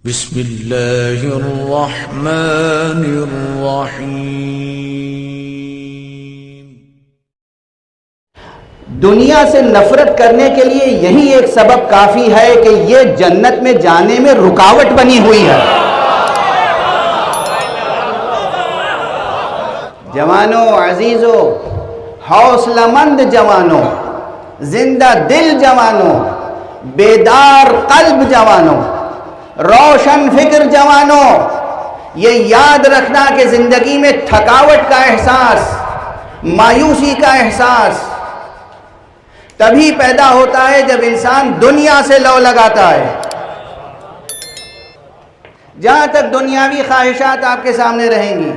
بسم اللہ الرحمن الرحیم۔ دنیا سے نفرت کرنے کے لیے یہی ایک سبب کافی ہے کہ یہ جنت میں جانے میں رکاوٹ بنی ہوئی ہے۔ جوانوں، عزیزوں، حوصلہ مند جوانوں، زندہ دل جوانوں، بیدار قلب جوانوں، روشن فکر جوانوں، یہ یاد رکھنا کہ زندگی میں تھکاوٹ کا احساس، مایوسی کا احساس تبھی پیدا ہوتا ہے جب انسان دنیا سے لو لگاتا ہے۔ جہاں تک دنیاوی خواہشات آپ کے سامنے رہیں گی،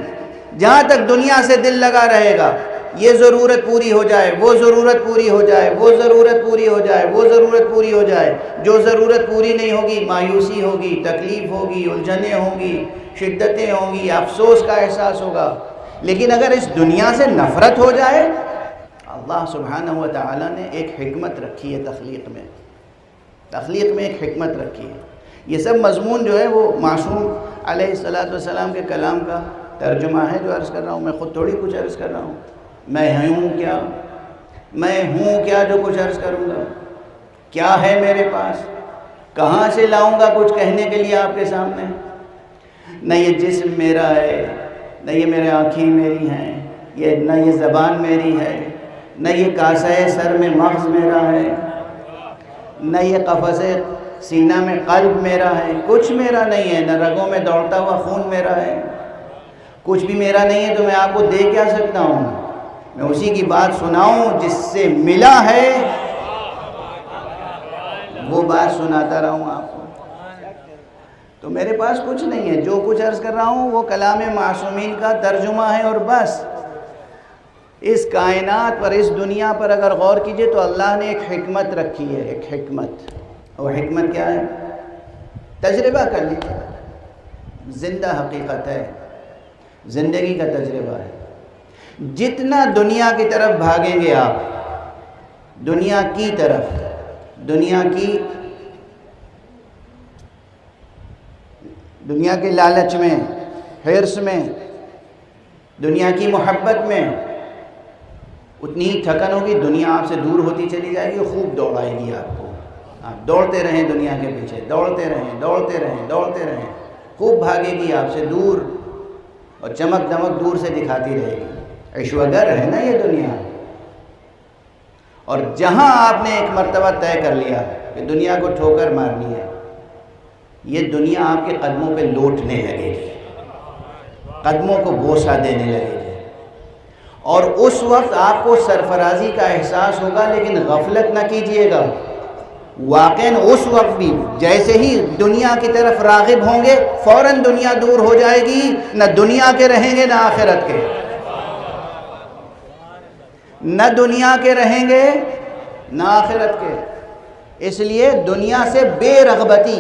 جہاں تک دنیا سے دل لگا رہے گا، یہ ضرورت پوری ہو جائے، وہ ضرورت پوری ہو جائے، وہ ضرورت پوری ہو جائے، وہ ضرورت پوری ہو جائے، جو ضرورت پوری نہیں ہوگی مایوسی ہوگی، تکلیف ہوگی، الجھنیں ہوں گی، شدتیں ہوں گی، افسوس کا احساس ہوگا۔ لیکن اگر اس دنیا سے نفرت ہو جائے، اللہ سبحانہ و تعالیٰ نے ایک حکمت رکھی ہے تخلیق میں ایک حکمت رکھی ہے۔ یہ سب مضمون جو ہے وہ معصوم علیہ السلام کے کلام کا ترجمہ ہے جو عرض کر رہا ہوں، میں خود تھوڑی کچھ عرض کر رہا ہوں۔ میں ہوں کیا جو کچھ عرض کروں گا؟ کیا ہے میرے پاس؟ کہاں سے لاؤں گا کچھ کہنے کے لیے آپ کے سامنے؟ نہ یہ جسم میرا ہے، نہ یہ میرے آنکھیں میری ہیں، نہ یہ زبان میری ہے، نہ یہ کاسہ سر میں مغز میرا ہے، نہ یہ قفس سینہ میں قلب میرا ہے، کچھ میرا نہیں ہے، نہ رگوں میں دوڑتا ہوا خون میرا ہے، کچھ بھی میرا نہیں ہے۔ تو میں آپ کو دے کیا سکتا ہوں؟ میں اسی کی بات سناؤں جس سے ملا ہے، وہ بات سناتا رہوں آپ کو۔ تو میرے پاس کچھ نہیں ہے، جو کچھ عرض کر رہا ہوں وہ کلام معصومین کا ترجمہ ہے اور بس۔ اس کائنات پر، اس دنیا پر اگر غور کیجئے تو اللہ نے ایک حکمت رکھی ہے، ایک حکمت۔ اور حکمت کیا ہے؟ تجربہ کر لیجیے، زندہ حقیقت ہے، زندگی کا تجربہ ہے۔ جتنا دنیا کی طرف بھاگیں گے آپ، دنیا کی طرف، دنیا کے لالچ میں، حرص میں، دنیا کی محبت میں، اتنی ہی تھکن ہوگی، دنیا آپ سے دور ہوتی چلی جائے گی، خوب دوڑائے گی آپ کو۔ آپ دوڑتے رہیں دنیا کے پیچھے، دوڑتے رہیں، خوب بھاگے گی آپ سے دور، اور چمک دمک دور سے دکھاتی رہے گی۔ عشوگر ہے نا یہ دنیا۔ اور جہاں آپ نے ایک مرتبہ طے کر لیا کہ دنیا کو ٹھوکر مارنی ہے، یہ دنیا آپ کے قدموں پہ لوٹنے لگے گی، قدموں کو بوسہ دینے لگے گی، اور اس وقت آپ کو سرفرازی کا احساس ہوگا۔ لیکن غفلت نہ کیجیے گا، واقعاً اس وقت بھی جیسے ہی دنیا کی طرف راغب ہوں گے، فوراً دنیا دور ہو جائے گی، نہ دنیا کے رہیں گے نہ آخرت کے، نہ دنیا کے رہیں گے نہ آخرت کے۔ اس لیے دنیا سے بے رغبتی،